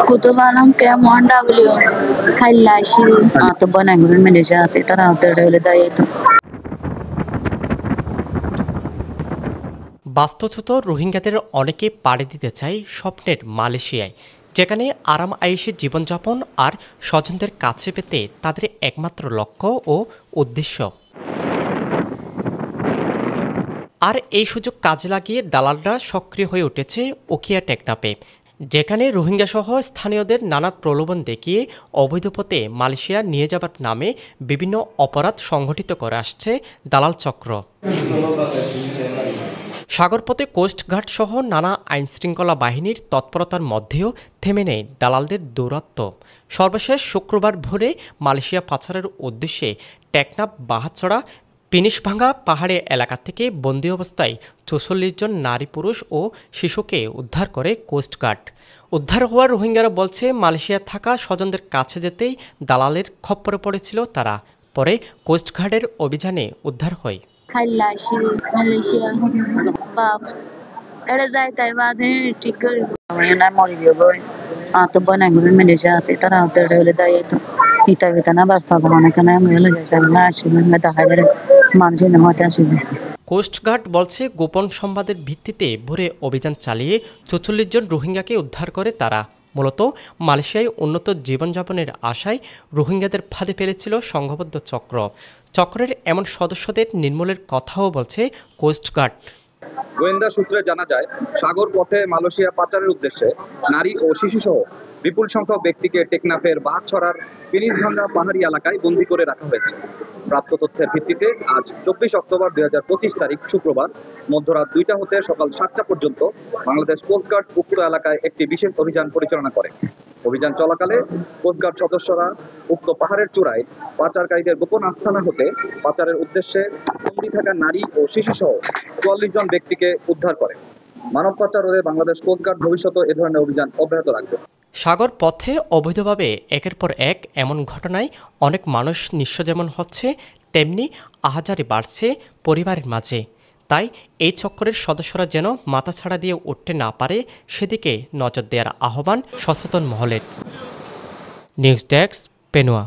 Kutubalang kaya mo ang W. Kailashi. তো বনাগুলো Malaysia আছে তারা আমাদের হলে দায়িত্ব বাস্তুচ্যুত রোহিঙ্গাদের অনেকে পাড়ি দিতে চায় স্বপ্নের মালয়েশিয়ায়, যেখানে আরাম আয়েশে জীবনযাপন আর স্বজনদের কাছে পেতে তাদের একমাত্র লক্ষ্য ও উদ্দেশ্য। আর এই সুযোগ কাজে লাগিয়ে দালালরা সক্রিয় হয়ে উঠেছে উখিয়া টেকনাফে, যেখানে রোহিঙ্গাসহ স্থানীয়দের নানা প্রলোভন দেখিয়ে অবৈধ পথে মালয়েশিয়া নিয়ে যাবার নামে বিভিন্ন অপরাধ সংঘটিত করে আসছে দালাল চক্র। সাগরপথে কোস্টগার্ড সহ নানা আইনশৃঙ্খলা বাহিনীর তৎপরতার মধ্যেও থেমে নেই দালালদের দৌরাত্ম্য। সর্বশেষ শুক্রবার ভোরে মালয়েশিয়া পাচারের উদ্দেশ্যে টেকনাফ বাহাচড়া পিনিশভাঙ্গা পাহাড়ি এলাকা থেকে বন্দী অবস্থায় ৪৪ জন নারী পুরুষ ও শিশুকে উদ্ধার করে কোস্টগার্ড। উদ্ধার হওয়া রোহিঙ্গারা বলছে মালয়েশিয়া থাকা স্বজনদের কাছে যেতেই দালালের খপ্পরে পড়েছিল তারা। পরে কোস্টগার্ডের অভিযানে উদ্ধার হয়। Kailashi. Malaysia. Bab. Era যায় তাই বাদে ঠিক করে না মরি যাবো তো বনাগুলো মালয়েশিয়া আছে তারা আমাদের হলে দায়িত্ব ইতা বিতা না বাসা বানানো কেন আমি হলে যাই না আসলে দেখা যায় মানুষের নামাতে আসবে। কোস্টগার্ড বলছে গোপন সংবাদের ভিত্তিতে ভোরে অভিযান চালিয়ে ৪৪ জন রোহিঙ্গাকে উদ্ধার করে তারা। মূলত মালয়েশিয়ায় উন্নত জীবনযাপনের আশায় রোহিঙ্গাদের ফাঁদে ফেলেছিল সংঘবদ্ধ চক্র। চক্রের এমন সদস্যদের নির্মূলের কথাও বলছে কোস্টগার্ড। গোয়েন্দা সূত্রে জানা যায়, সাগর পথে মালয়েশিয়া পাচারের উদ্দেশ্যে নারী ও শিশুসহ বিপুল সংখ্যক ব্যক্তিকে টেকনাফের বাঘছড়ার পিনিশভাঙ্গা পাহাড়ি এলাকায় বন্দী করে রাখা হয়েছে। প্রাপ্ত তথ্যের ভিত্তিতে আজ ২৪ অক্টোবর ২০২৫ তারিখ শুক্রবার মধ্যরাত ২টা হতে সকাল ৭টা পর্যন্ত বাংলাদেশ কোস্টগার্ড উক্ত এলাকায় একটি বিশেষ অভিযান পরিচালনা করে। অভিযান চলাকালে কোস্টগার্ড সদস্যরা উক্ত পাহাড়ের চূড়ায় পাচারকারীদের গোপন আস্তানা হতে পাচারের উদ্দেশ্যে বন্দী থাকা নারী ও শিশুসহ ৪৪ জন ব্যক্তিকে উদ্ধার করে। মানব পাচার রোধে বাংলাদেশ কোস্টগার্ড ভবিষ্যতে এ ধরনের অভিযান অব্যাহত রাখবে। সাগর পথে অবৈধভাবে একের পর এক এমন ঘটনায় অনেক মানুষ নিঃস্ব যেমন হচ্ছে, তেমনি আহাজারি বাড়ছে পরিবারের মাঝে। তাই এই চক্রের সদস্যরা যেন মাথাছাড়া দিয়ে উঠতে না পারে সেদিকে নজর দেওয়ার আহ্বান সচেতন মহলের। News desk, পেনুয়া।